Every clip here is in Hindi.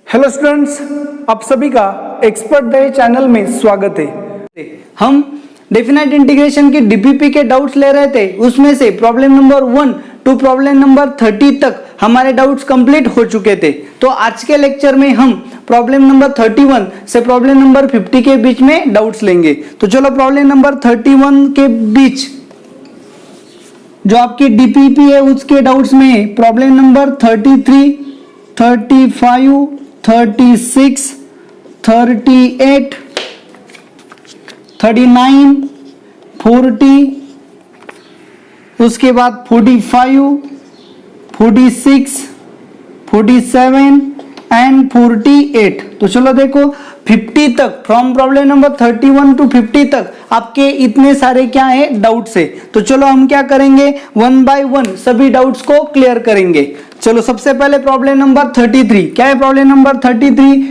हेलो स्टूडेंट्स, आप सभी का एक्सपर्ट डे चैनल में स्वागत है। हम डेफिनेट इंटीग्रेशन की डीपीपी के डाउट्स ले रहे थे, उसमें से problem number 1 to problem number 30 तक हमारे डाउट्स कंप्लीट हो चुके थे। तो आज के लेक्चर में हम प्रॉब्लम नंबर 31 से प्रॉब्लम नंबर 50 के बीच में डाउट्स लेंगे। तो चलो प्रॉब्लम नंबर 31 के बीच जो आपकी डीपीपी है उसके डाउट्स में प्रॉब्लम नंबर 33, 35, 36, 38, 39, 40, उसके बाद 45, 46, 47 एंड 48। तो चलो देखो 50 तक, फ्रॉम प्रॉब्लम नंबर 31 टू 50 तक आपके इतने सारे क्या है डाउट्स है। तो चलो हम क्या करेंगे, वन बाय वन सभी डाउट्स को क्लियर करेंगे। चलो सबसे पहले प्रॉब्लम नंबर 33, क्या है problem number 33?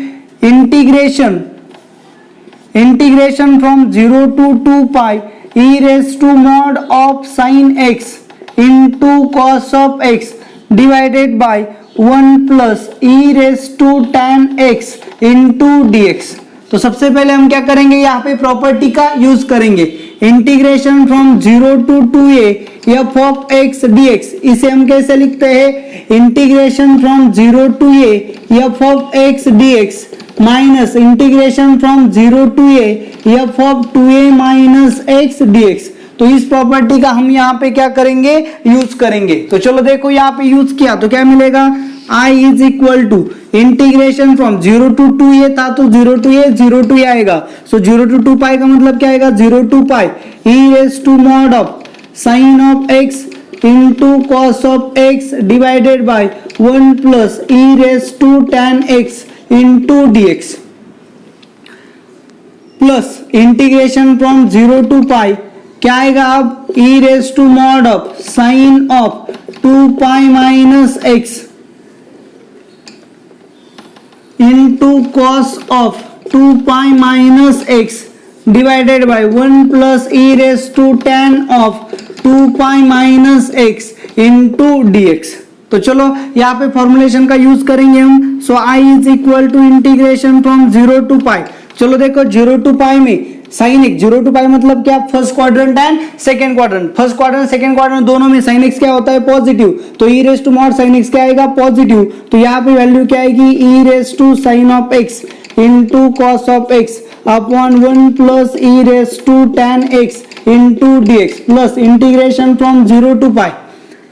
Integration from 0 to 2 pi e raised to mod of sin x into cos of x divided by 1 plus e raised to tan x into dx। तो सबसे पहले हम क्या करेंगे, यहाँ पे प्रॉपर्टी का यूज करेंगे। Integration from 0 to 2a f of x dx, इसे हम कैसे लिखते हैं? Integration from 0 to a f of x dx minus integration from 0 to a f of 2a minus x dx। तो इस प्रॉपर्टी का हम यहाँ पे क्या करेंगे, यूज करेंगे। तो चलो देखो यहाँ पे यूज किया तो क्या मिलेगा, I is equal to integration from 0 to 2a था तो 0 to a 0 to a आएगा। सो 0 to 2 पाई का मतलब क्या आएगा, 0 to pi e raised to mod of sin of x into cos of x divided by 1 plus e raised to tan x into dx plus integration from 0 to पाई क्या आएगा अब, e raised to mod of sin of 2 pi minus x into cos of 2 pi minus x divided by 1 plus e raised to tan of 2 pi minus x into dx। तो चलो यहाँ पे फॉर्मुलेशन का यूज करेंगे हम। So I is equal to integration from 0 to pi. चलो देखो 0 to पाई में साइन एक्स, 0 to पाई मतलब क्या, first quadrant and second quadrant. First quadrant second quadrant दोनों में साइन एक्स क्या होता है, पॉजिटिव। तो e raise to mod sine x क्या आएगा, पॉजिटिव। तो यहाँ पे वैल्यू क्या आएगी, e raise to sine of x into cos of x upon 1 plus e raise to tan x into dx plus integration from 0 to pi.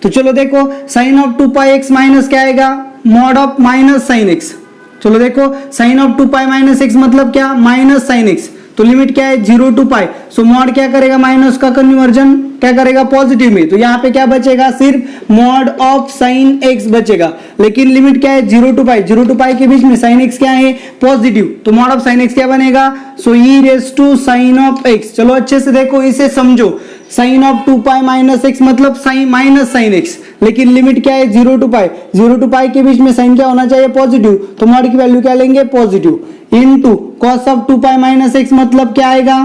तो चलो देखो sine of 2 pi x minus क्या आएगा, mod of minus sine x. चलो देखो sine of 2 pi minus x मतलब क्या, माइनस साइन एक्स। तो लिमिट क्या है, 0 to पाई। सो मॉड क्या करेगा, माइनस का कन्वर्जन क्या करेगा, पॉजिटिव में। तो यहाँ पे क्या बचेगा, सिर्फ मॉड ऑफ साइन एक्स बचेगा। लेकिन लिमिट क्या है, 0 to पाई। 0 to पाई के बीच में साइन एक्स क्या है, पॉजिटिव। तो मॉड ऑफ साइन एक्स क्या बनेगा, so e raise to sine of x. चलो अच्छे से देखो, इसे समझो। Sine of 2 pi minus x मतलब साइन माइनस साइन एक्स। लेकिन लिमिट क्या है, 0 to पाई। 0 to पाई के बीच में साइन क्या होना चाहिए, पॉजिटिव। तो मॉड की वैल्यू क्या लेंगे, positive. Into cos of 2 pi minus x मतलब क्या आएगा,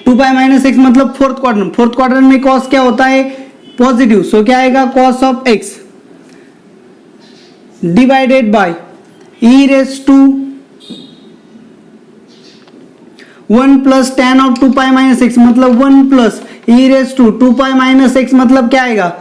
2 पाई माइनस एक्स मतलब फोर्थ क्वाड्रेंट। फोर्थ क्वाड्रेंट में कॉस क्या होता है, पॉजिटिव। सो क्या आएगा, cos of x divided by e raise to 1 plus tan of 2 pi minus x मतलब 1 plus e raise to 2 pi minus x मतलब क्या आएगा,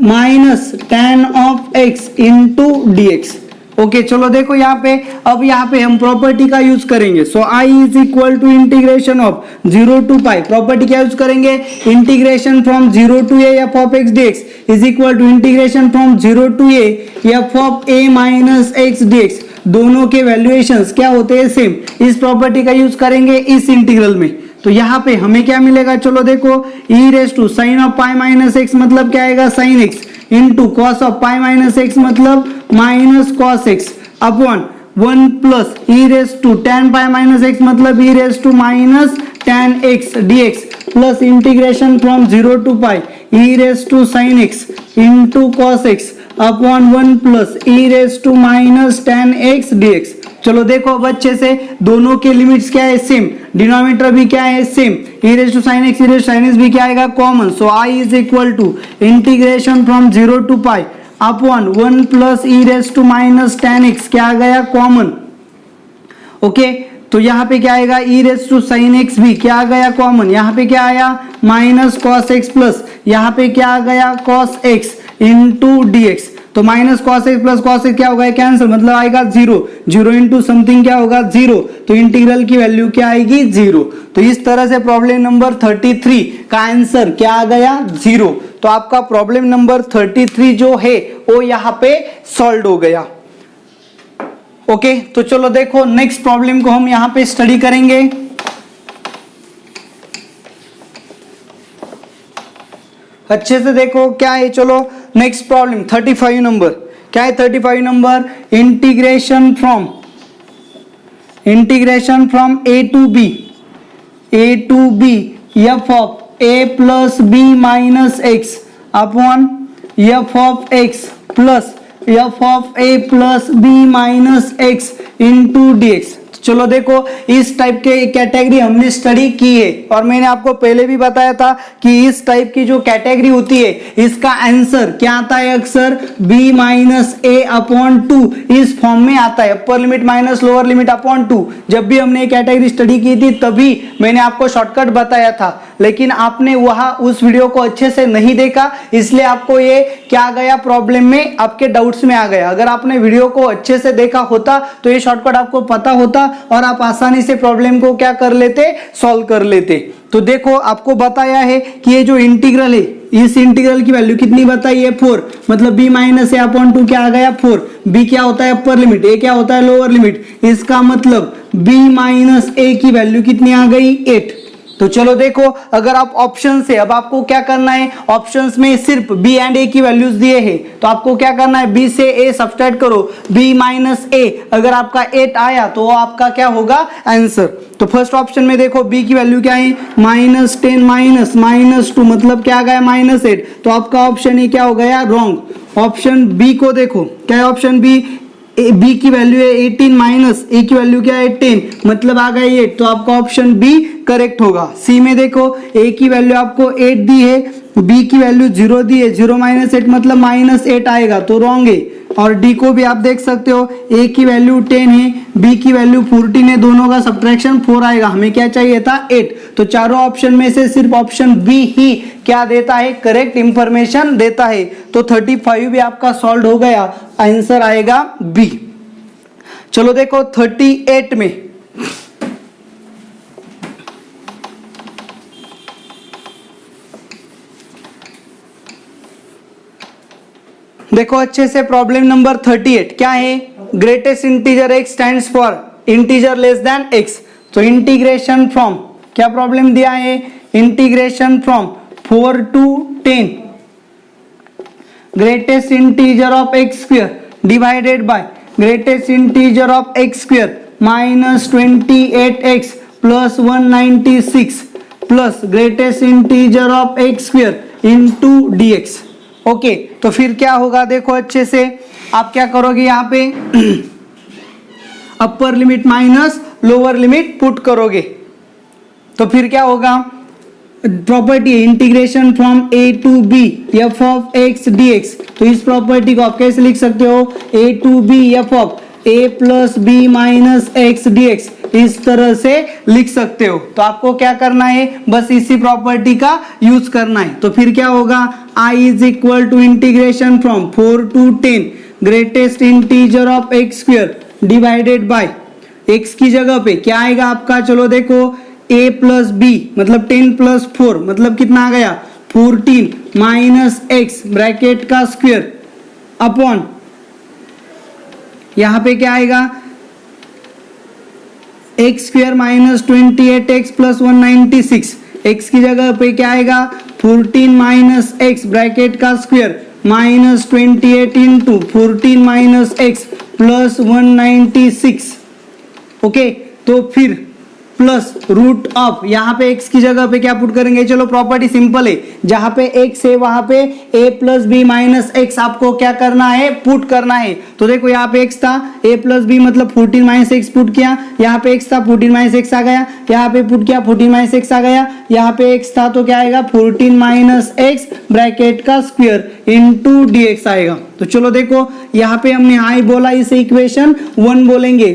minus tan of x into dx. Okay चलो देखो यहाँ पे, अब यहाँ पे हम प्रॉपर्टी का यूज करेंगे। So I is equal to integration of 0 to pi. Property क्या यूज करेंगे, integration from 0 to a f of x dx is equal to integration from 0 to a f of a minus x dx। दोनों के वैल्यूएशंस क्या होते हैं, सेम। इस प्रॉपर्टी का यूज करेंगे इस इंटीग्रल में। तो यहाँ पे हमें क्या मिलेगा, चलो देखो e raise to sine of pi minus x मतलब क्या आएगा, sine x into cos of pi minus x मतलब minus cos x upon 1 plus e raise to tan pi minus x मतलब e raise to minus tan x dx plus integration from 0 to pi e raise to sine x into cos x upon 1 plus e raise to minus tan x dx. चलो देखो अब अच्छे से, दोनों के लिमिट्स क्या है, सेम। डिनोमिनेटर भी क्या है, same. e raise to sin x, e raise to sin x भी क्या आएगा, common. So I is equal to integration from 0 to pi upon 1 plus e raise to minus tan x क्या आ गया कॉमन। ओके तो यहाँ पे क्या आएगा ई रेस टू साइन एक्स भी क्या आ गया कॉमन। यहाँ पे क्या आया माइनस कॉस एक्स प्लस यहाँ पे क्या आ गया cos x into d x. तो minus cos x plus cos x क्या होगा कैंसिल मतलब आएगा जीरो। जीरो इंटू समथिंग क्या होगा जीरो। तो इंटीग्रल की वैल्यू क्या आएगी जीरो। तो इस तरह से प्रॉब्लम नंबर 33 का आंसर क्या आ गया जीरो। तो आपका प्रॉब्लम नंबर 33 जो है वो यहाँ पे सॉल्व हो गया। ओके तो चलो देखो नेक्स्ट प्रॉब्लम को हम यहाँ पे स्टडी करेंगे। अच्छे से देखो क्या है। चलो नेक्स्ट प्रॉब्लम 35 नंबर क्या है 35 number integration from a to b f of a plus b minus x upon f of x plus f of a plus b minus x into d x. चलो देखो इस टाइप के कैटेगरी हमने स्टडी की है और मैंने आपको पहले भी बताया था कि इस टाइप की जो कैटेगरी होती है इसका आंसर क्या आता है अक्सर b माइनस ए अपॉन टू इस फॉर्म में आता है। अपर limit minus lower limit upon two. जब भी हमने कैटेगरी स्टडी की थी तभी मैंने आपको शॉर्टकट बताया था लेकिन आपने वहां उस वीडियो को अच्छे से नहीं देखा इसलिए आपको ये क्या गया प्रॉब्लम में आपके डाउट्स में आ गया। अगर आपने वीडियो को अच्छे से देखा होता तो ये शॉर्टकट आपको पता होता और आप आसानी से प्रॉब्लम को क्या कर लेते सॉल्व कर लेते। तो देखो आपको बताया है कि ये जो इंटीग्रल है इस इंटीग्रल की वैल्यू कितनी बताई है 4 मतलब b माइनस ए अपॉन टू क्या आ गया 4। b क्या होता है अपर लिमिट a क्या होता है लोअर लिमिट। इसका मतलब b माइनस ए की वैल्यू कितनी आ गई 8। तो चलो देखो अगर आप ऑप्शन से अब आपको क्या करना है ऑप्शंस में सिर्फ b एंड a की वैल्यूज दिए हैं तो आपको क्या करना है b से a सब्सट्रैक्ट करो b माइनस a अगर आपका 8 आया तो आपका क्या होगा आंसर। तो फर्स्ट ऑप्शन में देखो b की वैल्यू क्या है माइनस 10 माइनस 2 मतलब क्या आ गया माइनस 8। तो आपका ऑप्शन ए क्या हो गया रॉन्ग। ऑप्शन बी को देखो क्या है ऑप्शन बी b की वैल्यू है 18 माइनस a की वैल्यू क्या है 10 मतलब आ गया 8। तो आपका ऑप्शन बी करेक्ट होगा। सी में देखो a की वैल्यू आपको 8 दी है b की वैल्यू 0 दी है 0 माइनस 8 मतलब माइनस 8 आएगा तो रॉन्ग है। और डी को भी आप देख सकते हो a की वैल्यू 10 है b की वैल्यू 14 है दोनों का सब्ट्रैक्शन 4 आएगा। हमें क्या चाहिए था 8। तो चारों ऑप्शन में से सिर्फ ऑप्शन बी ही क्या देता है करेक्ट इंफॉर्मेशन देता है। तो 35 भी आपका सॉल्व हो गया आंसर आएगा बी। चलो देखो 38 में देखो अच्छे से प्रॉब्लम नंबर 38 क्या है greatest integer x stands for integer less than x। तो इंटीग्रेशन फ्रॉम क्या प्रॉब्लम दिया है integration from 4 to 10 greatest integer of x square divided bye greatest integer of x square minus 28x plus 196 plus greatest integer of x square into dx। Okay तो फिर क्या होगा देखो अच्छे से आप क्या करोगे यहाँ पे upper limit minus lower limit put करोगे तो फिर क्या होगा property integration from a to b f of x dx। तो इस प्रॉपर्टी को आप कैसे लिख सकते हो a to b f of a plus b minus x dx इस तरह से लिख सकते हो। तो आपको क्या करना है बस इसी प्रॉपर्टी का यूज करना है। तो फिर क्या होगा I is equal to integration from 4 to 10 greatest integer of x square divided by x की जगह पे क्या आएगा आपका चलो देखो a प्लस बी मतलब 10 प्लस 4 मतलब कितना आ गया 14 माइनस एक्स ब्रैकेट का स्क्वायर अपॉन यहां पे क्या आएगा x square minus 28x plus 196 x की जगह पे क्या आएगा 14 माइनस एक्स ब्रैकेट का square minus 28 into 14 minus x plus 196। Okay तो फिर प्लस रूट ऑफ, यहाँ पे x की जगह पे क्या पुट करेंगे, चलो प्रॉपर्टी सिंपल है, जहां पे x है वहां पे a plus b minus x आपको क्या करना है, पुट करना है। तो देखो यहाँ पे x था, a प्लस बी मतलब 14 माइनस एक्स पुट किया, यहाँ पे x था 14 माइनस एक्स आ गया, यहाँ पे पुट किया 14 माइनस एक्स आ गया, यहाँ पे x था तो क्या आएगा 14 माइनस एक्स ब्रैकेट का स्क्वायर इनटू dx आएगा। तो चलो देखो यहाँ पे हमने i बोला, इसे इक्वेशन 1 बोलेंगे।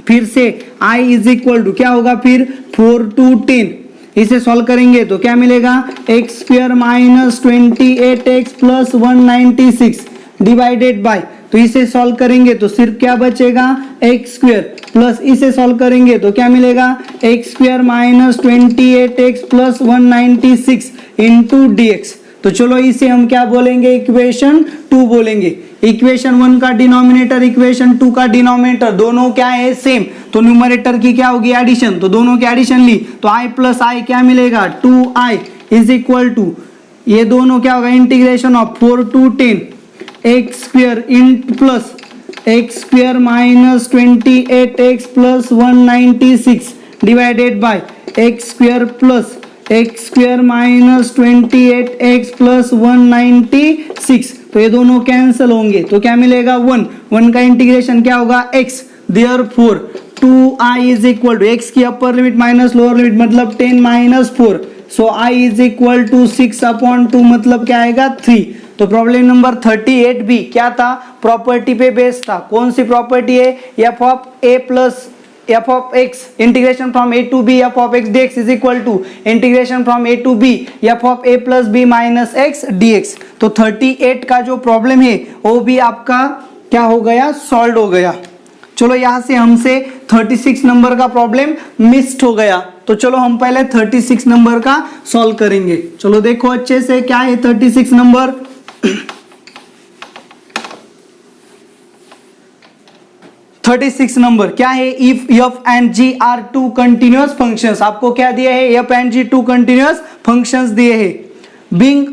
फिर से i इज इक्वल टू क्या होगा, फिर 4 to 10, इसे सॉल्व करेंगे तो क्या मिलेगा, x square minus 28x plus 196 divided by, तो इसे सॉल्व करेंगे तो सिर्फ क्या बचेगा, एक्स स्क्वायर प्लस इसे सॉल्व करेंगे तो क्या मिलेगा, x square minus 28x plus 196 into dx। तो चलो इसे हम क्या बोलेंगे, इक्वेशन 2 बोलेंगे। इक्वेशन 1 का डिनोमिनेटर, इक्वेशन 2 का डिनोमिनेटर दोनों क्या है, सेम, तो न्यूमरेटर की क्या होगी, एडिशन, तो दोनों की एडिशन ली तो i प्लस आई क्या मिलेगा, 2i इज इक्वल टू, ये दोनों क्या होगा, integration of 4 to 10 x square in plus x square minus 28x plus 196 divided by x square plus x square minus 28x plus 196, तो ये दोनों कैंसिल होंगे तो क्या मिलेगा, 1 का इंटीग्रेशन क्या होगा, x, therefore 2i is equal to, x की upper limit minus lower limit मतलब 10 minus 4, so i is equal to 6/2 मतलब क्या आएगा, 3। तो प्रॉब्लम नंबर 38 भी क्या था, प्रॉपर्टी पे बेस्ड था। कौन सी प्रॉपर्टी है, f of a plus f of x integration from a to b f of x dx is equal to integration from a to b f of a plus b minus x dx। तो 38 का जो प्रॉब्लम है वो भी आपका क्या हो गया, सॉल्व हो गया। चलो यहाँ से हमसे 36 नंबर का प्रॉब्लम मिस्ड हो गया, तो चलो हम पहले 36 नंबर का सॉल्व करेंगे। चलो देखो अच्छे से क्या है 36 नंबर। 36 नंबर क्या है, if f and g are two continuous functions, आपको क्या दिया है, f and g two continuous functions दिए हैं, being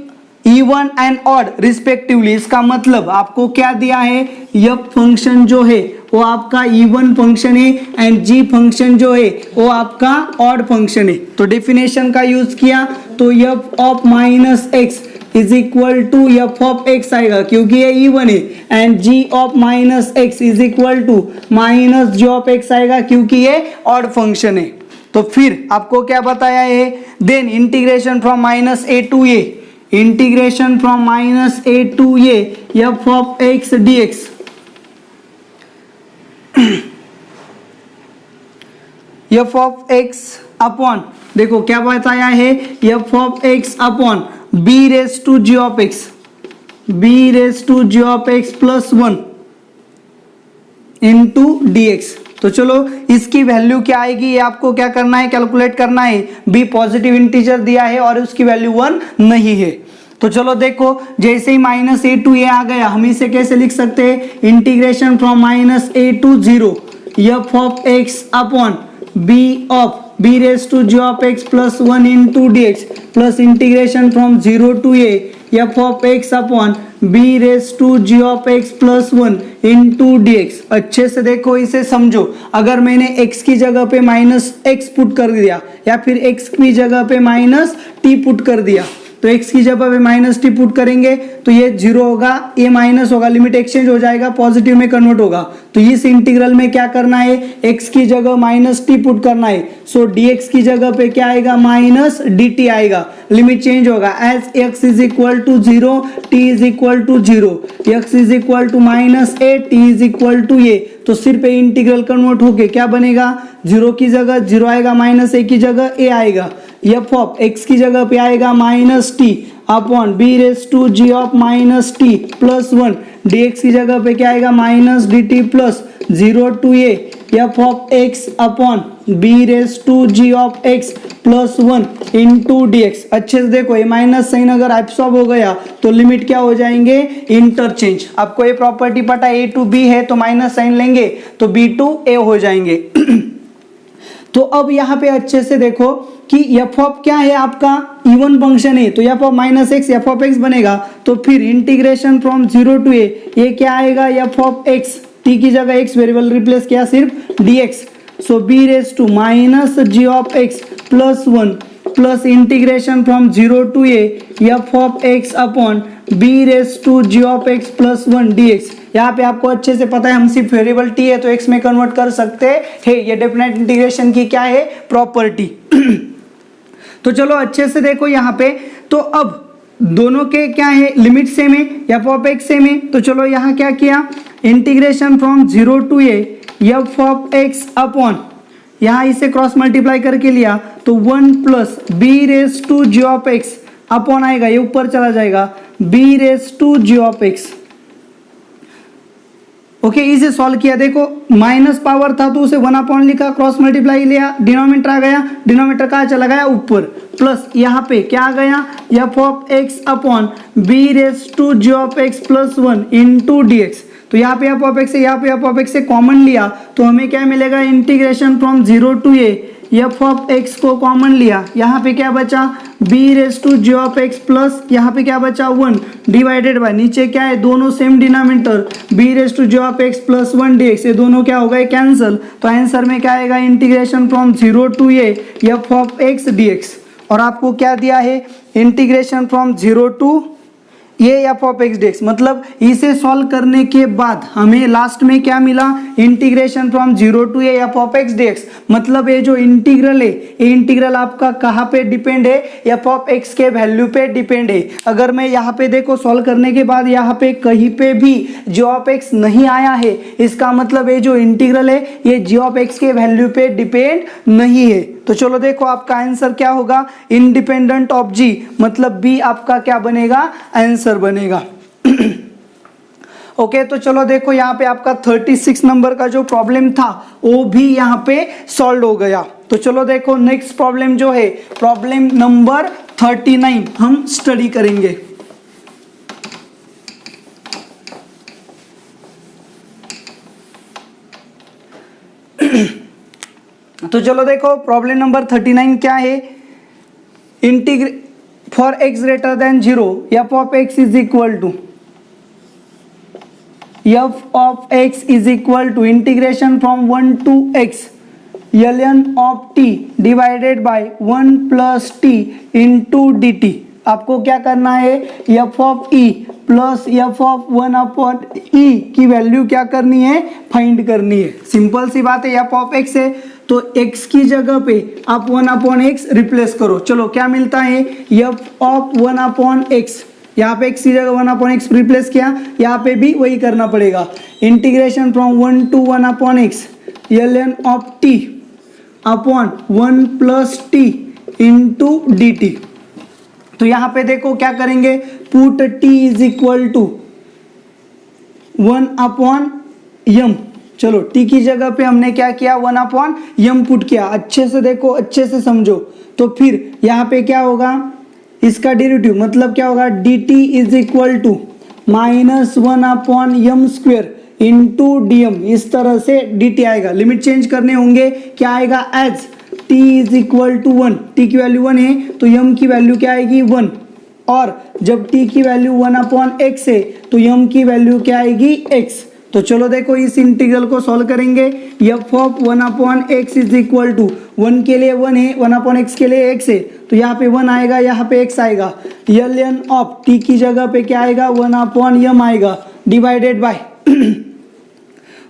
even and odd respectively, इसका मतलब आपको क्या दिया है, f फंक्शन जो है वो आपका इवन फंक्शन है एंड g फंक्शन जो है वो आपका ऑड फंक्शन है। तो डेफिनेशन का यूज किया तो f of minus x is equal to f of x आएगा क्योंकि ये इवन है, and g of minus x is equal to minus g of x आएगा क्योंकि ये ऑड फंक्शन है। तो फिर आपको क्या बताया है, then integration from minus a to a, integration from minus a to a f of x d x, f of x upon, देखो क्या बताया है, f of x upon b raise to g of x, b raise to g of x plus 1 into d x. तो चलो इसकी वैल्यू क्या आएगी, ये आपको क्या करना है, कैलकुलेट करना है। बी पॉजिटिव इंटीजर दिया है और उसकी वैल्यू 1 नहीं है। तो चलो देखो जैसे ही माइनस ए टू ए आ गया, हम इसे कैसे लिख सकते हैं, integration from minus a to 0 f of x upon b of b raised to g of x plus 1 into dx plus integration from 0 to a f of x upon b raised to g of x plus 1 into dx। अच्छे से देखो इसे समझो, अगर मैंने x की जगह पे माइनस x पुट कर दिया या फिर x की जगह पे माइनस t पुट कर दिया, तो x की जगह पे माइनस टी पुट करेंगे तो ये 0 होगा, ये माइनस होगा, लिमिट एक्सचेंज हो जाएगा, पॉजिटिव में कन्वर्ट होगा। तो इस इंटीग्रल में क्या करना है, x की जगह माइनस टी पुट करना है, सो dx की जगह पे क्या आएगा, माइनस dt आएगा, लिमिट चेंज होगा, as x is equal to 0 t is equal to 0 x is equal to minus a t is equal to a। तो सिर्फ ये इंटीग्रल कन्वर्ट होके क्या बनेगा, 0 की जगह 0 आएगा, माइनस a की जगह a आएगा, एफ ऑफ एक्स की जगह पे आएगा minus t upon b raise to g of minus t plus 1, d x की जगह पे क्या आएगा, minus d t plus 0 to a f of x upon b raise to g of x plus 1 into d x. अच्छे से देखो ये माइनस साइन अगर एब्सॉर्ब हो गया तो लिमिट क्या हो जाएंगे, इंटरचेंज। आपको ये प्रॉपर्टी पता है, ए टू बी है तो माइनस साइन लेंगे तो बी टू ए हो जाएंगे। तो अब यहाँ पे अच्छे से देखो कि एफ ऑफ क्या है, आपका इवन फंक्शन है तो f of minus x f of x बनेगा। तो फिर इंटीग्रेशन फ्रॉम 0 टू ए, ये क्या आएगा, एफ ऑफ एक्स, टी की जगह एक्स वेरिएबल रिप्लेस किया, सिर्फ dx so b raise to minus g of x plus 1 plus integration from 0 to a f of x upon b raise to g of x plus 1 d x. यहाँ पे आपको अच्छे से पता है हम सिर्फ वेरिएबल टी है तो एक्स में कन्वर्ट कर सकते हैं। ये डेफिनेट इंटीग्रेशन की क्या है, प्रॉपर्टी। तो चलो अच्छे से देखो यहाँ पे, तो अब दोनों के क्या है, लिमिट सेम है, एफ ऑफ एक्स सेम है। तो चलो यहाँ क्या किया, integration from 0 to a f of x upon, यहाँ इसे क्रॉस मल्टीप्लाई करके लिया तो 1 plus b raise to g of x upon आएगा, ये ऊपर चला जाएगा, b raise to g of x. Okay, इसे सॉल्व किया, देखो माइनस पावर था तो उसे 1 अपॉन लिखा, क्रॉस मल्टीप्लाई लिया, डिनोमिनेटर आ गया, डिनोमिनेटर कहाँ चला गया, ऊपर, प्लस यहाँ पे क्या आ गया, f of x upon b raise to g of x plus 1 into d x. तो यहाँ पे एफ ऑफ एक्स से यहाँ पे एफ ऑफ एक्स से कॉमन लिया तो हमें क्या मिलेगा, integration from 0 to a f of x को कॉमन लिया, यहाँ पे क्या बचा, b raise to g of x plus यहाँ पे क्या बचा 1 डिवाइडेड बाय, नीचे क्या है, दोनों same denominator, b raise to g of x plus 1 d x, ये दोनों क्या हो गए, कैंसिल। तो आंसर में क्या आएगा, integration from 0 to a f of x d x. और आपको क्या दिया है, इंटीग्रेशन फ्रॉम 0 टू ये f of x d x, मतलब इसे सॉल्व करने के बाद हमें लास्ट में क्या मिला, integration from 0 to a f of x d x. मतलब ये जो इंटीग्रल है, ये इंटीग्रल आपका कहाँ पे डिपेंड है, एफ ऑफ एक्स के वैल्यू पे डिपेंड है। अगर मैं यहाँ पे देखो सॉल्व करने के बाद यहाँ पे कहीं पे भी जी ऑफ एक्स नहीं आया है, इसका मतलब ये जो इंटीग्रल है ये जी ऑफ एक्स के वैल्यू पे डिपेंड नहीं है। तो चलो देखो आपका आंसर क्या होगा, इंडिपेंडेंट ऑफ जी, मतलब बी आपका क्या बनेगा, आंसर बनेगा। ओके, तो चलो देखो यहाँ पे आपका 36 नंबर का जो प्रॉब्लम था वो भी यहाँ पे सॉल्व हो गया। तो चलो देखो नेक्स्ट प्रॉब्लम जो है, प्रॉब्लम नंबर 39 हम स्टडी करेंगे। तो चलो देखो प्रॉब्लम नंबर 39 क्या है, for x greater than 0 f of x is equal to integration from 1 to x ln of t divided by 1 plus t into d t. आपको क्या करना है, f of e plus f of 1 upon e की वैल्यू क्या करनी है, फाइंड करनी है। सिंपल सी बात है, एफ ऑफ एक्स है तो x की जगह पे आप 1 अपॉन एक्स रिप्लेस करो। चलो क्या मिलता है, एफ ऑफ 1 अपॉन एक्स, यहाँ पे x की जगह 1 अपॉन एक्स रिप्लेस किया, यहाँ पे भी वही करना पड़ेगा। Integration from 1 to 1 upon x ln of t upon 1 plus t into d t. तो यहाँ पे देखो क्या करेंगे, put t is equal to 1 upon m. चलो t की जगह पे हमने क्या किया, 1 अपॉन यम पुट किया। अच्छे से देखो, अच्छे से समझो। तो फिर यहाँ पे क्या होगा, इसका डेरिवेटिव मतलब क्या होगा, dt is equal to minus 1 upon m square into d m. इस तरह से dt आएगा, लिमिट चेंज करने होंगे, क्या आएगा, as t is equal to 1, t की वैल्यू 1 है तो m की वैल्यू क्या आएगी, 1। और जब t की वैल्यू 1 अपॉन x है तो m की वैल्यू क्या आएगी, x। तो चलो देखो इस इंटीग्रल को सॉल्व करेंगे, f of 1 upon x is equal to 1 के लिए 1 है, 1 अपॉन एक्स के लिए x है तो यहाँ पे 1 आएगा, यहाँ पे x आएगा। ln ऑफ t की जगह पे क्या आएगा, 1 अपॉन m आएगा, डिवाइडेड बाय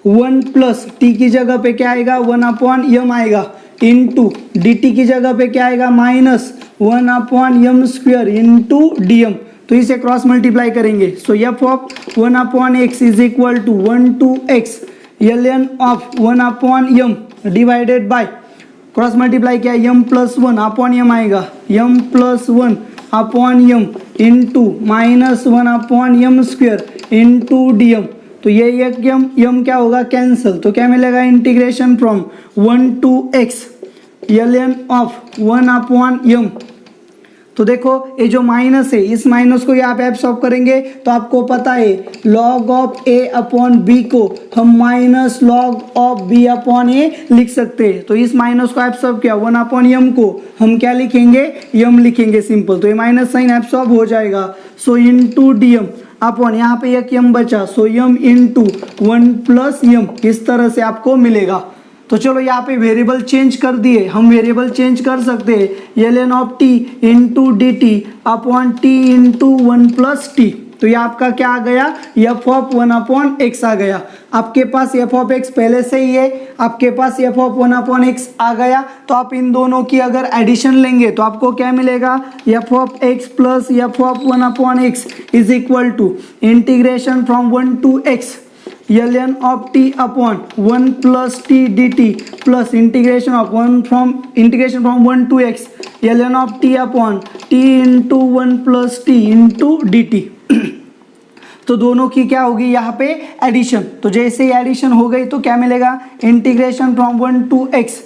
1 प्लस t की जगह पे क्या आएगा, 1 अपॉन m आएगा, इंटू डी टी की जगह पे क्या आएगा, minus 1 upon m square into d m. तो इसे क्रॉस मल्टीप्लाई करेंगे, so f of 1 upon x is equal to 1 to x ln of 1 upon m divided by, cross multiply किया, यम प्लस 1 अपॉन यम आएगा, यम plus 1 upon M into minus 1 upon m square into d m. तो ये एक यम क्या होगा, कैंसिल। तो क्या मिलेगा, integration from 1 to x ln of 1 upon m. तो देखो ये जो माइनस है, इस माइनस को यहाँ पे एब्सॉर्ब करेंगे तो आपको पता है log of a upon b को हम minus log of b upon a लिख सकते हैं। तो इस माइनस को एब्सॉर्ब किया, 1 अपॉन m को हम क्या लिखेंगे, m लिखेंगे, सिंपल। तो ये माइनस साइन एब्सॉर्ब हो जाएगा, so into d M upon यहाँ पे एक m बचा, सो m इंटू 1 प्लस m, इस तरह से आपको मिलेगा। तो चलो यहाँ पे वेरिएबल चेंज कर दिए, हम वेरिएबल चेंज कर सकते हैं ln of T into d T upon t into 1 plus T. तो ये आपका क्या आ गया, एफ ऑफ 1 अपॉन एक्स आ गया। आपके पास एफ ऑफ एक्स पहले से ही है, आपके पास एफ ऑफ 1 अपॉन एक्स आ गया। तो आप इन दोनों की अगर एडिशन लेंगे तो आपको क्या मिलेगा, f of x plus f of 1 upon x is equal to integration from 1 to x ln of t upon 1 plus t dt plus integration from 1 to x ln of t upon t into 1 plus t into dt। तो दोनों की क्या होगी यहाँ पे एडिशन। तो जैसे ही एडिशन हो गई तो क्या मिलेगा, इंटीग्रेशन फ्रॉम 1 टू x।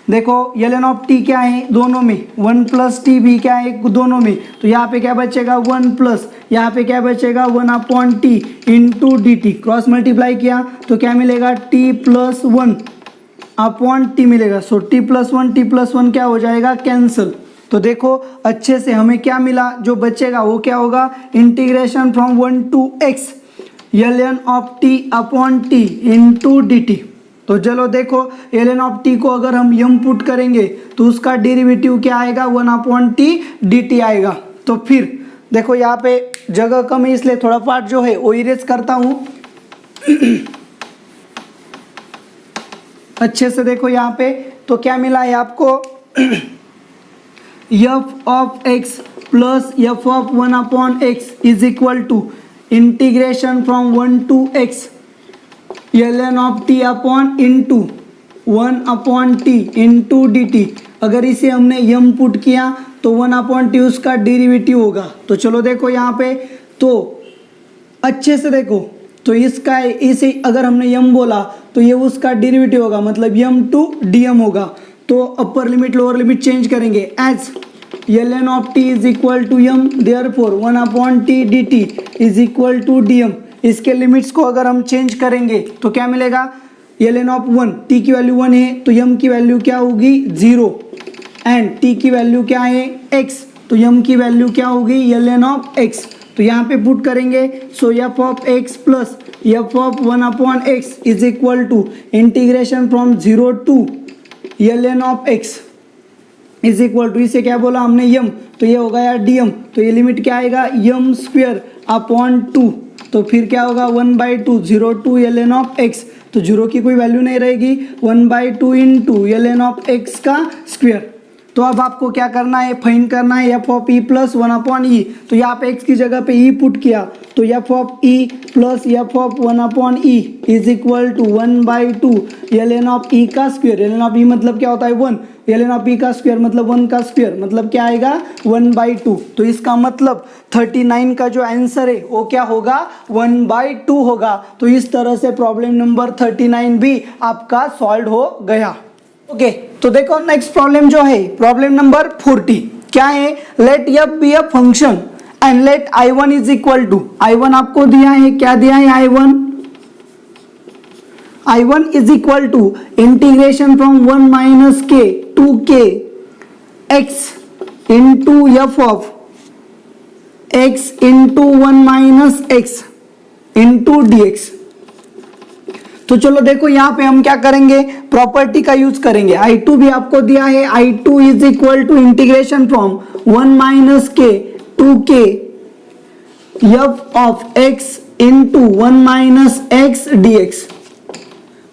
देखो ln ऑफ t क्या है दोनों में, 1 प्लस टी भी क्या है दोनों में। तो यहाँ पे क्या बचेगा 1 प्लस, यहाँ पे क्या बचेगा 1 upon t into d T. Cross multiply किया तो क्या मिलेगा t प्लस 1 अपॉन टी मिलेगा। सो t प्लस 1 क्या हो जाएगा, कैंसिल। तो देखो अच्छे से हमें क्या मिला, जो बचेगा वो क्या होगा, integration from 1 to x ln of t upon t into d t. तो चलो देखो ln ऑफ t को अगर हम यम पुट करेंगे तो उसका डेरिवेटिव क्या आएगा, 1 अपॉन टी डी टी आएगा। तो फिर देखो यहाँ पे जगह कम है इसलिए थोड़ा पार्ट जो है वो इरेज करता हूँ अच्छे से देखो यहाँ पे। तो क्या मिला है आपको, f of x plus f of 1 upon x is equal to integration from 1 to x ln of t upon into 1 upon t into d t. अगर इसे हमने यम पुट किया तो 1 अपॉन टी उसका डेरिवेटिव होगा। तो चलो देखो यहाँ पे, तो अच्छे से देखो, तो इसका इसे अगर हमने यम बोला तो ये उसका डेरिवेटिव होगा, मतलब यम टू डी एम होगा। तो upper limit lower limit change करेंगे, as ln of t is equal to m, therefore 1 upon t d t is equal to d m. इसके लिमिट्स को अगर हम चेंज करेंगे तो क्या मिलेगा, ln ऑफ 1, t की वैल्यू 1 है तो m की वैल्यू क्या होगी 0 एंड t की वैल्यू क्या है x, तो m की वैल्यू क्या होगी ln ऑफ x। तो यहाँ पे पुट करेंगे, so f of x plus f of 1 upon x is equal to integration from 0 to ln of x is equal to, इसे क्या बोला हमने यम, तो ये होगा यार डी एम। तो ये लिमिट क्या आएगा, यम स्क्वेयर अपॉन 2। तो फिर क्या होगा 1/2 0 टू ln ऑफ x। तो 0 की कोई वैल्यू नहीं रहेगी, 1/2 इंटू ln ऑफ x का स्क्वेयर। तो अब आपको क्या करना है, फाइंड करना है f of e plus 1 upon e. तो यहाँ पे x की जगह पे ई पुट किया तो f of e plus f of 1 upon e is equal to 1/2 ln of e का स्क्वेयर। ln ऑफ ई मतलब क्या होता है 1, ln ऑफ ई का स्क्वायर मतलब 1 का स्क्वायर, मतलब क्या आएगा 1/2। तो इसका मतलब 39 का जो आंसर है वो क्या होगा 1/2 होगा। तो इस तरह से प्रॉब्लम नंबर 39 भी आपका सॉल्व हो गया। ओके, तो देखो नेक्स्ट प्रॉब्लम जो है प्रॉब्लम नंबर 40 क्या है, let f be a function and let I1 is equal to, I1 आपको दिया है, क्या दिया है I1 is equal to integration from 1 minus k to k x into f of x into 1 minus x into d x. तो चलो देखो यहाँ पे हम क्या करेंगे, प्रॉपर्टी का यूज करेंगे। I2 भी आपको दिया है, I2 is equal to integration from 1 minus k to k f of x into 1 minus x d x.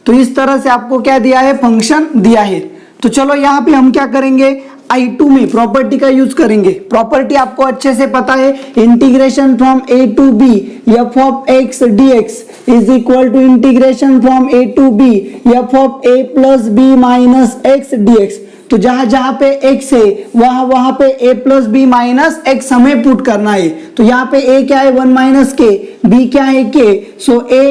तो इस तरह से आपको क्या दिया है, फंक्शन दिया है। तो चलो यहाँ पे हम क्या करेंगे, I2 में प्रॉपर्टी का यूज करेंगे। प्रॉपर्टी आपको अच्छे से पता है, integration from a to b f of x dx is equal to integration from a to b f of a plus b minus x dx। तो जहां जहां पे x है वहां पे a plus b minus x हमें पुट करना है। तो यहाँ पे a क्या है 1 माइनस k, b क्या है k, so a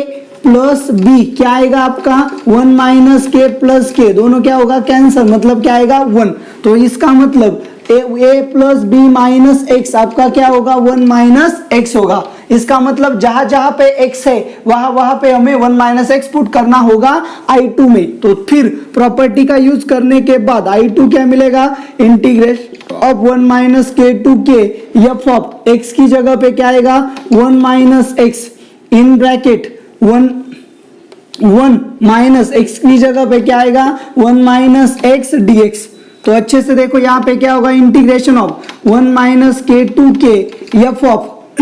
plus b क्या आएगा आपका 1 माइनस के प्लस के, दोनों क्या होगा कैंसर, मतलब क्या आएगा 1। तो इसका मतलब ए प्लस बी माइनस एक्स आपका क्या होगा 1 माइनस एक्स होगा। इसका मतलब जहां जहां पे x है वहां पे हमें 1 माइनस एक्स पुट करना होगा I2 में। तो फिर प्रॉपर्टी का यूज करने के बाद I2 क्या मिलेगा, integration of 1 minus k to k f of x की जगह पे क्या आएगा 1 minus x in bracket 1 1 minus x की जगह पे क्या आएगा 1 माइनस एक्स dx। तो अच्छे से देखो यहाँ पे क्या होगा integration of 1 minus k to k f of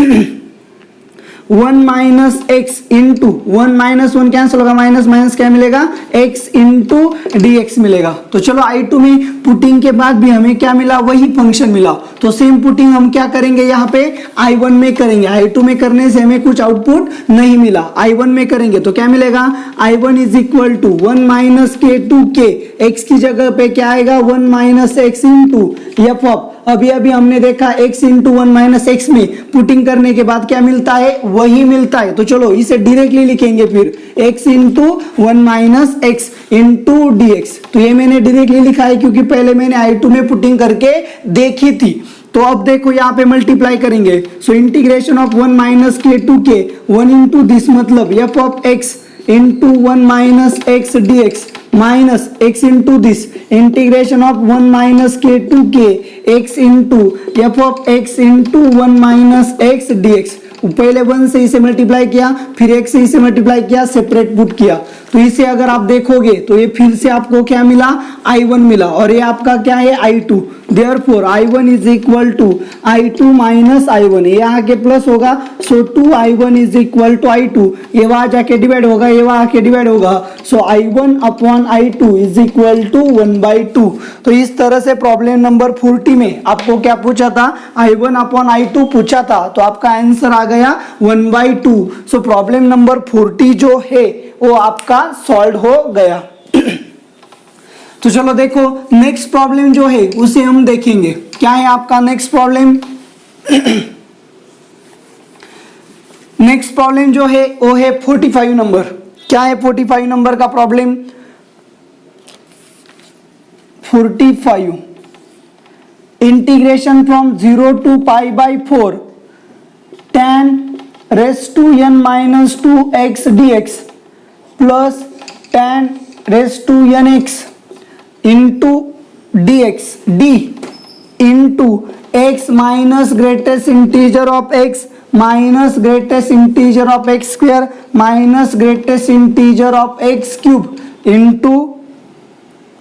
1 minus x into 1 minus 1 cancel होगा, माइनस माइनस क्या मिलेगा x इंटू dx मिलेगा। तो चलो I2 में पुटिंग के बाद भी हमें क्या मिला, वही फंक्शन मिला। तो सेम पुटिंग हम क्या करेंगे यहाँ पे I1 में करेंगे। I2 में करने से हमें कुछ आउटपुट नहीं मिला, I1 में करेंगे तो क्या मिलेगा I1 is equal to 1 minus k to k, x की जगह पे क्या आएगा 1 minus x into f of, अभी हमने देखा x इंटू 1 माइनस एक्स में पुटिंग करने के बाद क्या मिलता है, वही मिलता है। तो चलो इसे डायरेक्टली लिखेंगे फिर x into 1 minus x into dx। तो ये मैंने डायरेक्टली लिखा है क्योंकि पहले मैंने I2 में पुटिंग करके देखी थी। तो अब देखो यहाँ पे मल्टीप्लाई करेंगे, so integration of 1 minus k to के 1 इंटू दिस मतलब F of x into 1 minus x dx minus x into this integration of 1 minus k to के x into f of x into 1 minus x dx। पहले 1 से इसे मल्टीप्लाई किया, फिर x से इसे मल्टीप्लाई किया, सेपरेट पुट किया। तो इसे अगर आप देखोगे तो ये फिर से आपको क्या मिला I1 मिला, और ये आपका क्या है I2। Therefore I1 is equal to I2 minus I1, ये आके प्लस होगा, सो 2I1 is equal to I2, ये वहां जाके डिवाइड होगा, ये वहां आके डिवाइड होगा, so I1 upon I2 is equal to 1/2। तो इस तरह से प्रॉब्लम नंबर 40 में आपको क्या पूछा था, I1 अपॉन I2 पूछा था, तो आपका आंसर आ गया 1/2। सो प्रॉब्लम नंबर 40 जो है वो आपका सॉल्व हो गया। तो चलो देखो नेक्स्ट प्रॉब्लम जो है उसे हम देखेंगे। क्या है आपका नेक्स्ट प्रॉब्लम, नेक्स्ट प्रॉब्लम जो है वो है 45 नंबर। क्या है 45 नंबर का problem, 45 integration from 0 to pi by 4 tan raise to n minus 2x dx plus tan raise to nx into dx d into x minus greatest integer of x minus greatest integer of x square minus greatest integer of x cube into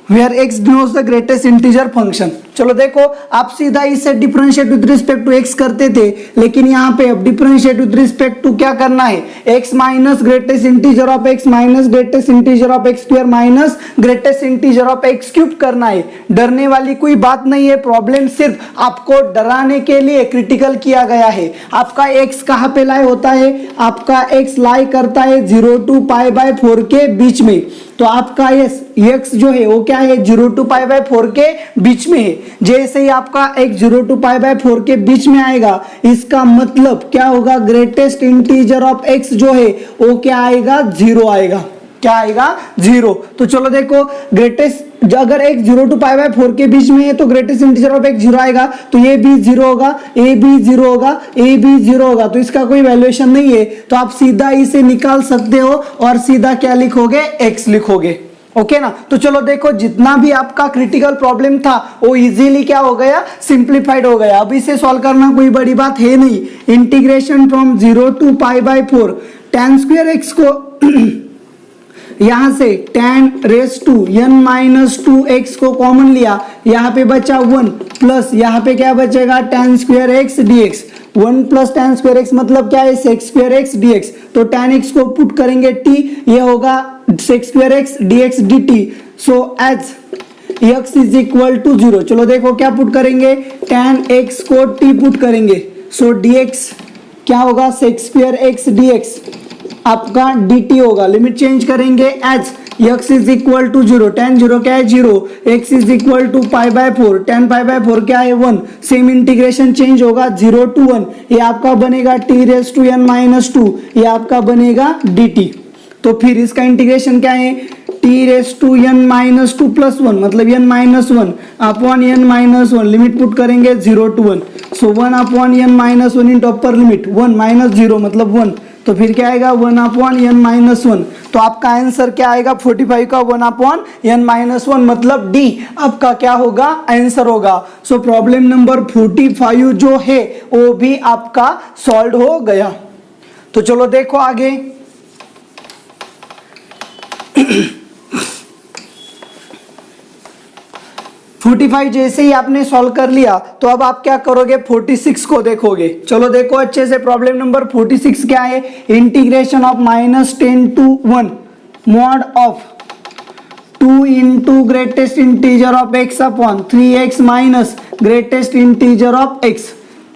where x denotes the greatest integer function. चलो देखो आप सीधा इसे differentiate with respect to x करते थे, लेकिन यहाँ पे अब डिफरेंशिएट विद रिस्पेक्ट टू क्या करना है, x minus greatest integer of x minus greatest integer of x square minus greatest integer of x cube करना है। डरने वाली कोई बात नहीं है, प्रॉब्लम सिर्फ आपको डराने के लिए क्रिटिकल किया गया है। आपका x कहाँ पे लाई होता है, आपका x लाई करता है 0 टू पाई बाय 4 के बीच में। तो आपका x जो है वो क्या है 0 टू पाई बाय 4 के बीच में है। जैसे ही आपका x 0 टू पाई बाय 4 के बीच में आएगा, इसका मतलब क्या होगा, ग्रेटेस्ट इंटीजर ऑफ x जो है वो क्या आएगा 0 आएगा। क्या आएगा 0। तो चलो देखो ग्रेटेस्ट अगर x 0 टू पाई बाय 4 के बीच में है तो ग्रेटेस्ट इंटीजर ऑफ x 0 आएगा, तो ये भी 0 होगा, a भी 0 होगा, a भी 0 होगा, तो इसका कोई वैल्यूएशन नहीं है। तो आप सीधा इसे निकाल सकते हो और सीधा क्या लिखोगे x लिखोगे। ओके ना। तो चलो देखो जितना भी आपका क्रिटिकल प्रॉब्लम था वो इजीली क्या हो गया, सिंप्लीफाइड हो गया। अब इसे सॉल्व करना कोई बड़ी बात है नहीं। Integration from 0 to pi by 4 tan square x को यहां से tan raise to n minus 2x को कॉमन लिया, यहाँ पे बचा 1 प्लस यहाँ पे क्या बचेगा tan square x dx। 1 plus tan square x मतलब क्या है sec स्क्वायर x dx। तो tan x को पुट करेंगे t, ये होगा sec square x dx dt। So as x is equal to 0, चलो देखो क्या पुट करेंगे, tan x को t पुट करेंगे, सो dx क्या होगा sec स्क्वायर x dx आपका dt होगा। लिमिट चेंज करेंगे as x is equal to 0, tan 0 क्या है 0, x is equal to pi by 4, tan pi by 4 क्या है 1। सेम इंटीग्रेशन चेंज होगा 0 टू 1, ये आपका बनेगा t raise to n minus 2, ये आपका बनेगा dt। तो फिर इसका इंटीग्रेशन क्या है, t raise to n minus 2 plus 1 मतलब n minus 1 upon n minus 1, limit put करेंगे 0 to 1, so 1 upon n minus 1 in upper limit 1 minus 0 मतलब 1, तो फिर क्या आएगा 1 अपॉन n माइनस 1। तो आपका आंसर क्या आएगा 45 का 1 अपॉन n माइनस 1 मतलब डी आपका क्या होगा आंसर होगा। सो प्रॉब्लम नंबर 45 जो है वो भी आपका सॉल्व हो गया। तो चलो देखो आगे 45 जैसे ही आपने सॉल्व कर लिया तो अब आप क्या करोगे, 46 को देखोगे। चलो देखो अच्छे से, प्रॉब्लम नंबर 46 क्या है, integration of -10 to 1 mod of 2 into greatest integer of x upon 3x minus greatest integer of x।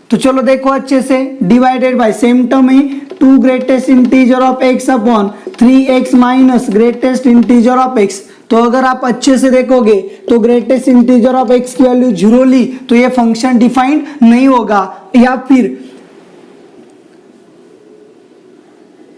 तो चलो देखो अच्छे से, डिवाइडेड बाय सेम टर्म है 2 greatest integer of x upon 3x minus greatest integer of x। तो अगर आप अच्छे से देखोगे तो ग्रेटेस्ट इंटीजर ऑफ x की वैल्यू 0 ली तो ये फंक्शन डिफाइंड नहीं होगा, या फिर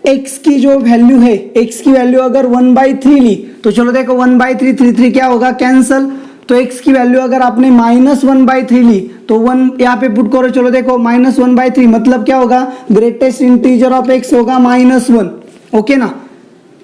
x की जो वैल्यू है, x की वैल्यू अगर 1/3 ली तो चलो देखो 1/3 3 क्या होगा, कैंसल। तो x की वैल्यू अगर आपने -1/3 ली तो 1 यहाँ पे पुट करो। चलो देखो -1/3 मतलब क्या होगा, ग्रेटेस्ट इंटीजर ऑफ x होगा -1, ओके ना।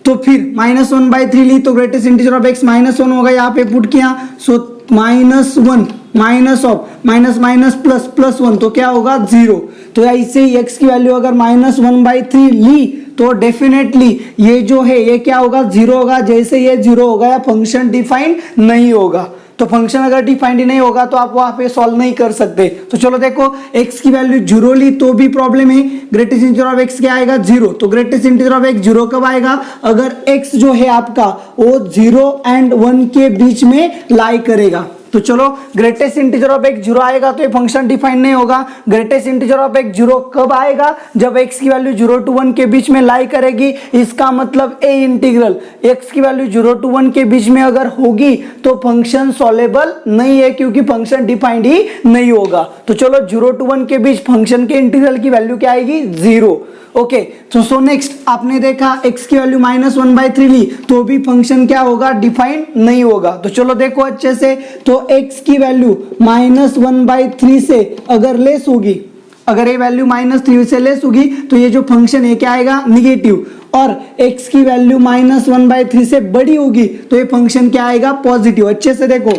तो फिर -1/3 ली तो ग्रेटेस्ट इंटीजर ऑफ x -1 होगा, यहाँ पे पुट किया। सो -1 minus of minus minus plus plus 1 तो क्या होगा 0। तो ऐसे ही x की वैल्यू अगर -1/3 ली तो डेफिनेटली ये जो है ये क्या होगा, 0 होगा। जैसे ये 0 होगा या फंक्शन डिफाइंड नहीं होगा। तो फंक्शन अगर डिफाइंड ही नहीं होगा तो आप वहां पे सॉल्व नहीं कर सकते। तो चलो देखो x की वैल्यू 0 ली तो भी प्रॉब्लम है, ग्रेटेस्ट इंटीजर ऑफ x क्या आएगा 0। तो ग्रेटेस्ट इंटीजर ऑफ x 0 कब आएगा, अगर x जो है आपका वो 0 and 1 के बीच में लाई करेगा। तो चलो ग्रेटेस्ट इंटीजर ऑफ x 0 आएगा तो ये फंक्शन डिफाइन नहीं होगा। ग्रेटेस्ट इंटीजर ऑफ x 0 कब आएगा, जब x की वैल्यू 0 to 1 के बीच में लाई करेगी। इसका मतलब a इंटीग्रल x की वैल्यू 0 to 1 के बीच में अगर होगी तो फंक्शन सॉल्वेबल नहीं है, क्योंकि फंक्शन डिफाइंड ही नहीं होगा। तो चलो 0 to 1 के बीच फंक्शन के इंटीग्रल की वैल्यू क्या आएगी 0। ओके, तो सो नेक्स्ट आपने देखा x की वैल्यू -1/3 ली तो भी फंक्शन क्या होगा, डिफाइंड नहीं होगा। तो चलो देखो अच्छे से, तो x की वैल्यू -1/3 से अगर लेस होगी, अगर ये वैल्यू -3 से लेस होगी तो ये जो फंक्शन है क्या आएगा, निगेटिव। और x की वैल्यू -1/3 से बड़ी होगी तो ये फंक्शन क्या आएगा, पॉजिटिव। अच्छे से देखो,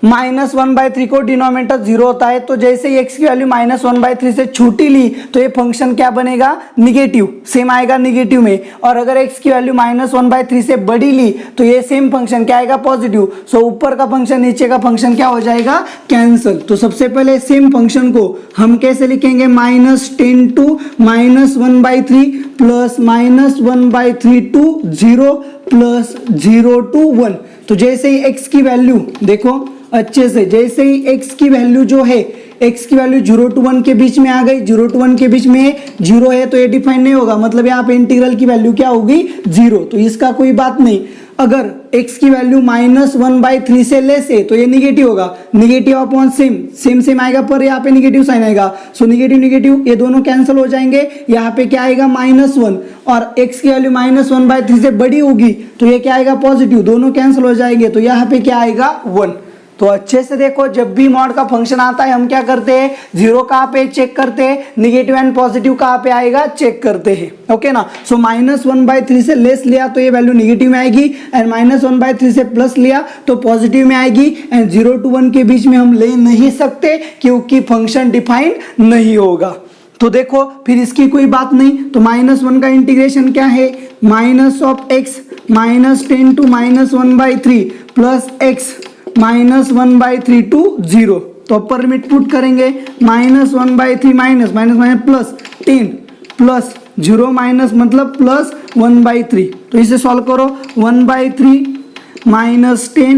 -1/3 को डिनोमिनेटर 0 होता है, तो जैसे ही x की वैल्यू -1/3 से छोटी ली तो ये फंक्शन क्या बनेगा, निगेटिव, सेम आएगा निगेटिव में। और अगर x की वैल्यू -1/3 से बड़ी ली तो ये सेम फंक्शन क्या आएगा, पॉजिटिव। सो ऊपर का फंक्शन नीचे का फंक्शन क्या हो जाएगा, कैंसल। तो सबसे पहले सेम फंक्शन को हम कैसे लिखेंगे, -10 to -1/3 plus -1/3 to 0 plus 0 to 1। तो जैसे ही x की वैल्यू देखो अच्छे से, जैसे ही x की वैल्यू जो है, x की वैल्यू 0 to 1 के बीच में आ गई, 0 to 1 के बीच में 0 है तो ये डिफाइन नहीं होगा, मतलब यहाँ पे इंटीग्रल की वैल्यू क्या होगी 0। तो इसका कोई बात नहीं। अगर x की वैल्यू -1/3 से लेस है तो ये निगेटिव होगा, निगेटिव अपॉन सेम सेम आएगा, पर यहाँ पे निगेटिव साइन आएगा। सो निगेटिव निगेटिव ये दोनों कैंसिल हो जाएंगे, यहाँ पे क्या आएगा -1। और x की वैल्यू -1/3 से बड़ी होगी तो ये क्या आएगा, पॉजिटिव, दोनों कैंसिल हो जाएंगे। तो यहाँ पे क्या आएगा 1। तो अच्छे से देखो, जब भी मॉड का फंक्शन आता है हम क्या करते हैं, 0 कहाँ पे चेक करते हैं, निगेटिव एंड पॉजिटिव कहाँ पे आएगा चेक करते हैं, ओके ना। सो -1/3 से लेस लिया तो ये वैल्यू निगेटिव में आएगी, एंड -1/3 से प्लस लिया तो पॉजिटिव में आएगी, एंड 0 to 1 के बीच में हम ले नहीं सकते क्योंकि फंक्शन डिफाइंड नहीं होगा। तो देखो फिर इसकी कोई बात नहीं। तो -1 का इंटीग्रेशन क्या है, -(x) -10 to -1/3 plus x -1/3 to 0। तो अपर लिमिट पुट करेंगे, -1/3 minus minus minus plus 10 plus 0 minus मतलब प्लस 1/3। तो इसे सॉल्व करो, 1/3 माइनस 10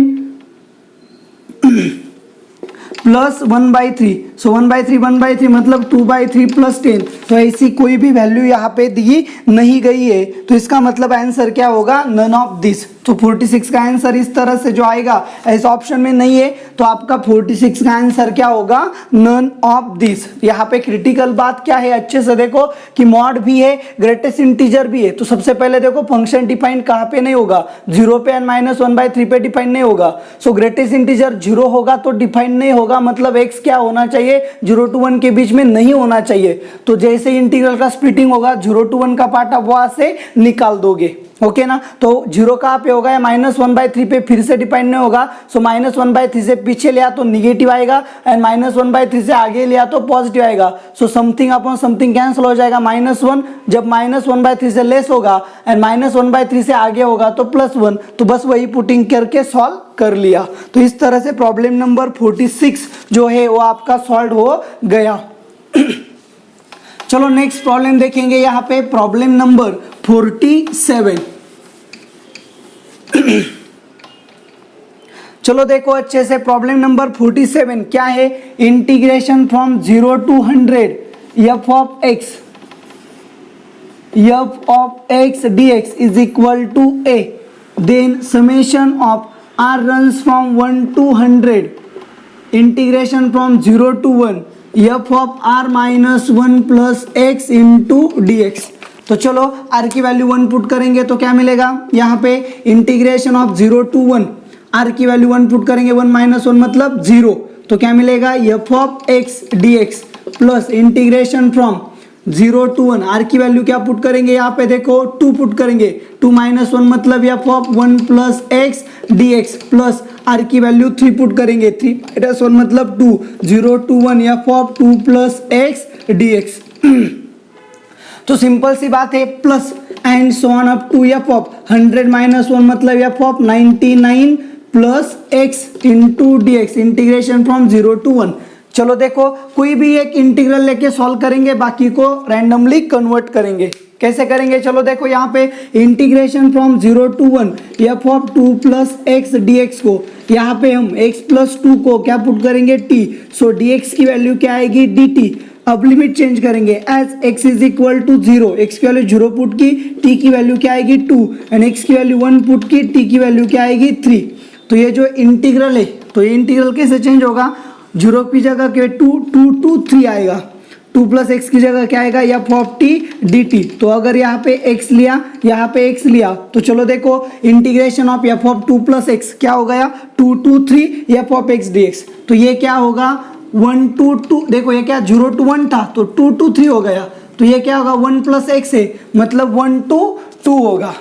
प्लस 1/3। सो 1/3 मतलब 2/3 प्लस 10। तो ऐसी कोई भी वैल्यू यहाँ पे दी नहीं गई है, तो इसका मतलब आंसर क्या होगा, नन ऑफ दिस। तो 46 का आंसर इस तरह से जो आएगा, ऐसा ऑप्शन में नहीं है, तो आपका 46 का आंसर क्या होगा, नन ऑफ दिस। यहाँ पे क्रिटिकल बात क्या है, अच्छे से देखो कि मॉड भी है, ग्रेटेस्ट इंटीजर भी है। तो सबसे पहले देखो फंक्शन डिफाइन कहाँ पे नहीं होगा, 0 पे एंड -1/3 पे डिफाइन नहीं होगा। सो ग्रेटेस्ट इंटीजर 0 होगा तो डिफाइन नहीं होगा, मतलब x क्या होना चाहिए, 0 to 1 के बीच में नहीं होना चाहिए। तो जैसे इंटीग्रल का स्प्लिटिंग होगा, 0 to 1 का पार्ट आप वहां से निकाल दोगे, ओके ना। तो 0 कहाँ पे होगा, या -1/3 पे फिर से डिपेंड नहीं होगा। सो -1/3 से पीछे लिया तो निगेटिव आएगा एंड -1/3 से आगे लिया तो पॉजिटिव आएगा। So something upon something cancel हो जाएगा, -1 जब -1/3 से लेस होगा एंड -1/3 से आगे होगा तो +1। तो बस वही पुटिंग करके सॉल्व कर लिया। तो इस तरह से प्रॉब्लम नंबर 46 जो है वो आपका सॉल्व हो गया। चलो नेक्स्ट प्रॉब्लम देखेंगे यहाँ पे, प्रॉब्लम नंबर 47। चलो देखो अच्छे से, प्रॉब्लम नंबर 47 क्या है, integration from 0 to 100 f of x dx is equal to a, then summation of r runs from 1 to 100 integration from 0 to 1 f of r minus 1 plus x into dx। तो चलो r की वैल्यू 1 पुट करेंगे तो क्या मिलेगा, यहाँ पे इंटीग्रेशन ऑफ 0 to 1, r की वैल्यू 1 पुट करेंगे, 1 - 1 मतलब 0, तो क्या मिलेगा f of x dx plus integration from 0 to 1, r की वैल्यू क्या पुट करेंगे, यहाँ पे देखो 2 पुट करेंगे, 2 - 1 मतलब f of 1 plus x dx plus r की वैल्यू 3 पुट करेंगे, 3 - 1 मतलब 2, 0 to 1 f of 2 plus x dx। तो सिंपल सी बात है, plus and so on up to f of 100 - 1 मतलब f of 99 plus x into dx, integration from 0 to 1। चलो देखो कोई भी एक इंटीग्रल लेके सॉल्व करेंगे, बाकी को रैंडमली कन्वर्ट करेंगे। कैसे करेंगे, चलो देखो यहाँ पे integration from 0 to 1 f of 2 plus x dx को, यहाँ पे हम x plus 2 को क्या पुट करेंगे, t, सो dx की वैल्यू क्या आएगी, dt। अब लिमिट चेंज करेंगे, as x is equal to 0, x की वैल्यू 0 पुट की, t की वैल्यू क्या आएगी 2 एंड x की वैल्यू 1 पुट की, t की वैल्यू क्या आएगी 3। तो ये जो इंटीग्रल है, तो ये इंटीग्रल कैसे चेंज होगा, 0 की जगह के 2 2 2 3 आएगा, 2 प्लस एक्स की जगह क्या आएगा, f ऑफ t dt। तो अगर यहाँ पे x लिया, यहाँ पे x लिया, तो चलो देखो integration of f of 2 plus x क्या हो गया, 2 2 3 f ऑफ x dx। तो ये क्या होगा 1 2 2, देखो ये क्या 0 to 1 था तो 2 to 3 हो गया, तो ये क्या होगा 1 प्लस एक्स है मतलब 1 to 2 होगा।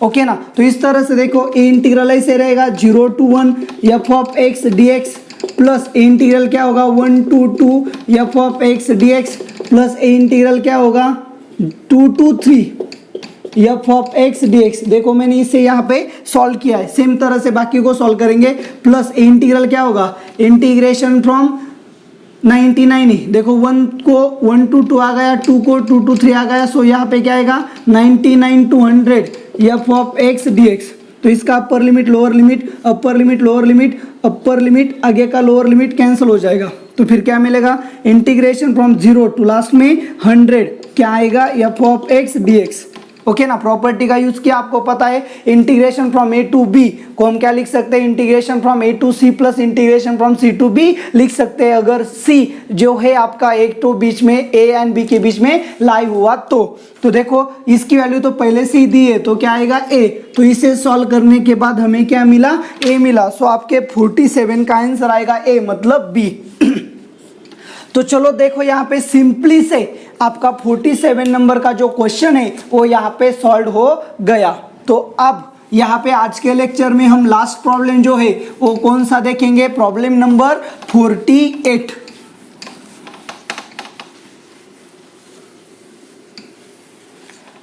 ओके ना। तो इस तरह से देखो ये इंटीग्रल ऐसे रहेगा 0 to 1 f of x dx plus integral क्या होगा 1 to 2 f of x dx plus integral क्या होगा 2 to 3 f of x dx। देखो मैंने इसे यहाँ पे सॉल्व किया है, सेम तरह से बाकी को सॉल्व करेंगे, प्लस इंटीग्रल क्या होगा, इंटीग्रेशन फ्रॉम 99 ही, देखो 1 को 1 to 2 आ गया, 2 को 2 to 3 आ गया, सो यहाँ पे क्या आएगा 99 to 100 f of x dx। तो इसका अपर लिमिट लोअर लिमिट, अपर limit lower limit, upper limit आगे का लोअर लिमिट कैंसिल हो जाएगा, तो फिर क्या मिलेगा, इंटीग्रेशन फ्रॉम 0 टू लास्ट में 100 क्या आएगा f of x dx। Okay ना। प्रॉपर्टी का यूज किया, आपको पता है integration from a to b को हम क्या लिख सकते हैं, integration from a to c plus integration from c to b लिख सकते हैं, अगर c जो है आपका एक तो बीच में a एंड b के बीच में लाई हुआ तो देखो इसकी वैल्यू तो पहले से ही दी है, तो क्या आएगा a, तो इसे सॉल्व करने के बाद हमें क्या मिला, a मिला। सो आपके 47 का आंसर आएगा a मतलब b। तो चलो देखो यहाँ पे सिंपली से आपका 47 नंबर का जो क्वेश्चन है वो यहाँ पे सॉल्व हो गया। तो अब यहाँ पे आज के लेक्चर में हम लास्ट प्रॉब्लम जो है वो कौन सा देखेंगे, प्रॉब्लम नंबर 48।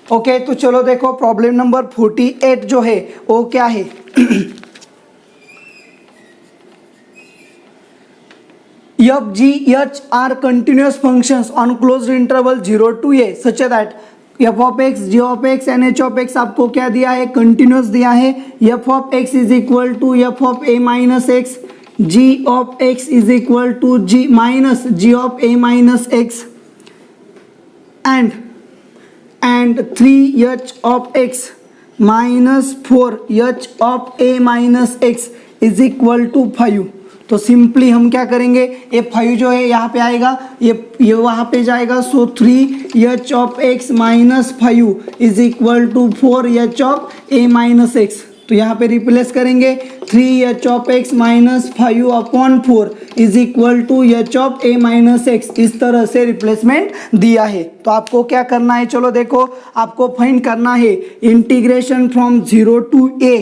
ओके तो चलो देखो प्रॉब्लम नंबर 48 जो है वो क्या है f g h are continuous functions on closed interval 0 to a such that f of x, g of x and h of x आपको क्या दिया है, कंटिन्यूस दिया है। f of x is equal टू f of a minus x, g of x is equal to g minus g of a minus x and 3h of x minus 4h of a minus x is equal to 5। तो सिंपली हम क्या करेंगे, ये 5 जो है यहाँ पे आएगा, ये वहाँ पे जाएगा, so 3h of x minus 5 is equal to 4h of a minus x। तो यहाँ पे रिप्लेस करेंगे 3h of x minus 5/4 is equal to h of a minus x. इस तरह से रिप्लेसमेंट दिया है। तो आपको क्या करना है, चलो देखो, आपको फाइंड करना है integration from 0 to a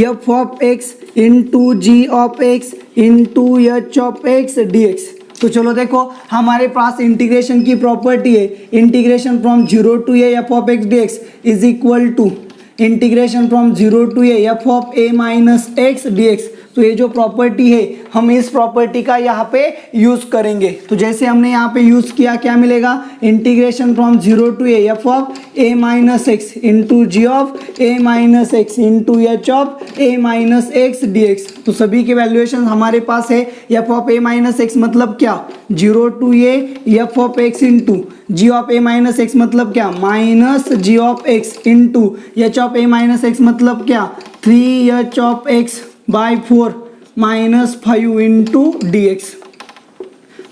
f of x into g of x into h of x dx। तो चलो देखो, हमारे पास इंटीग्रेशन की प्रॉपर्टी है, integration from 0 to a f of x dx is equal to integration from 0 to a f of a minus x dx। तो ये जो प्रॉपर्टी है, हम इस प्रॉपर्टी का यहाँ पे यूज करेंगे। तो जैसे हमने यहाँ पे यूज किया, क्या मिलेगा, integration from 0 to a f of a minus x into g of a minus x into h of a minus x dx। तो सभी के वैल्यूएशन हमारे पास है। f of a minus x मतलब क्या, 0 to a f of x into g of a minus x मतलब क्या, minus g of x into h of a minus x मतलब क्या, 3h of x by 4 minus 5 into d x.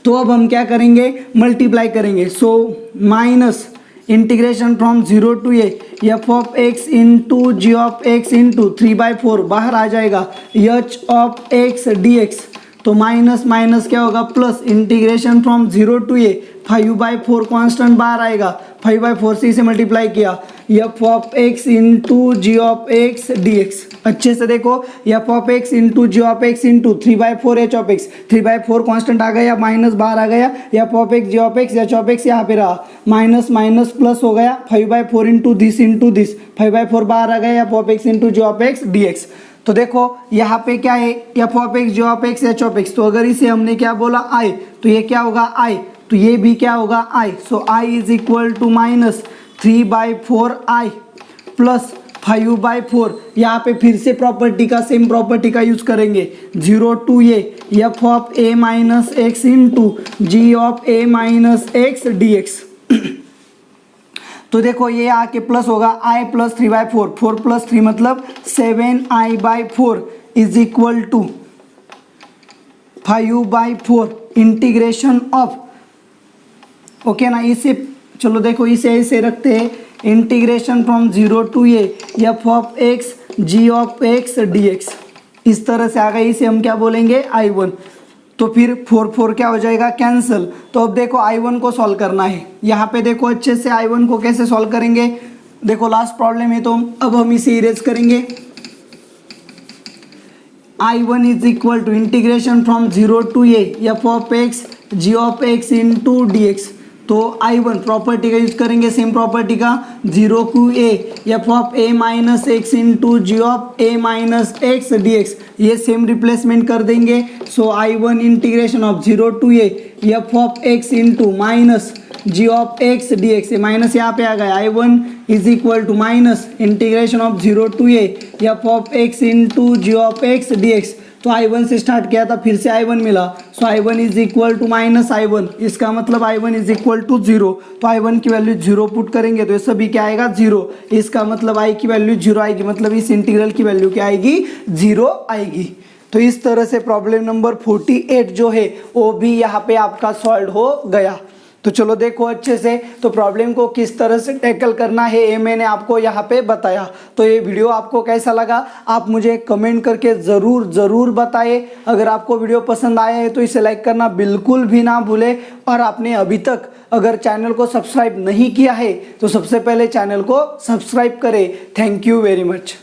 तो अब हम क्या करेंगे, मल्टीप्लाई करेंगे। So minus integration from 0 to a f of x into g of x into 3/4 बाहर आ जाएगा h ऑफ x dx। तो माइनस माइनस क्या होगा, plus integration from 0 to a 5/4 constant बाहर आएगा, 5/4 से इसे मल्टीप्लाई किया f of x into g of x dx। अच्छे से देखो, f of x into g of x into 3/4 h of x, 3/4 constant आ गया, माइनस बाहर आ गया, f of x g of x h of x यहाँ पे रहा, माइनस माइनस प्लस हो गया, 5/4 इंटू दिस 5/4 बाहर आ गया, f of x into g of x dx। तो देखो यहाँ पे क्या है, f of x g of x h of x। तो अगर इसे हमने क्या बोला i, तो ये क्या होगा i, तो ये भी क्या होगा i। So i is equal to minus 3/4 i plus 5/4। यहाँ पे फिर से प्रॉपर्टी का, सेम प्रॉपर्टी का यूज करेंगे, 0 to a f of a minus x into g of a minus x dx। तो देखो ये आके प्लस होगा i प्लस 3/4, 4 प्लस 3 मतलब 7i/4 is equal to 5/4 integration of, okay ना, इसे चलो देखो इसे ऐसे रखते हैं, integration from 0 to a f of x g of x dx। इस तरह से आ गई, इसे हम क्या बोलेंगे, i1। तो फिर 4 क्या हो जाएगा, कैंसिल। तो अब देखो i1 को सॉल्व करना है। यहाँ पे देखो अच्छे से i1 को कैसे सॉल्व करेंगे, देखो लास्ट प्रॉब्लम है, तो अब हम इसे इरेज करेंगे। i1 is equal to integration from 0 to a f of x g of x into dx। तो i1 प्रॉपर्टी का यूज करेंगे, सेम प्रॉपर्टी का, 0 to a f of a minus x into g of a minus x dx। ये सेम रिप्लेसमेंट कर देंगे। So i1 integration of 0 to a f of x into minus g of x dx। माइनस यहाँ पे आ गया, i1 is equal to minus integration of 0 to a f of x into g of x dx। तो i1 से स्टार्ट किया था, फिर से i1 मिला। So i1 is equal to minus i1, इसका मतलब i1 इज इक्वल टू 0। तो i1 की वैल्यू 0 पुट करेंगे तो ये सभी क्या आएगा, 0। इसका मतलब i की वैल्यू 0 आएगी, मतलब इस इंटीग्रल की वैल्यू क्या आएगी, 0 आएगी। तो इस तरह से प्रॉब्लम नंबर 48 जो है वो भी यहाँ पे आपका सॉल्व हो गया। तो चलो देखो अच्छे से, तो प्रॉब्लम को किस तरह से टैकल करना है ये मैंने आपको यहाँ पे बताया। तो ये वीडियो आपको कैसा लगा आप मुझे कमेंट करके ज़रूर बताएं। अगर आपको वीडियो पसंद आया है तो इसे लाइक करना बिल्कुल भी ना भूलें, और आपने अभी तक अगर चैनल को सब्सक्राइब नहीं किया है तो सबसे पहले चैनल को सब्सक्राइब करें। Thank you very much.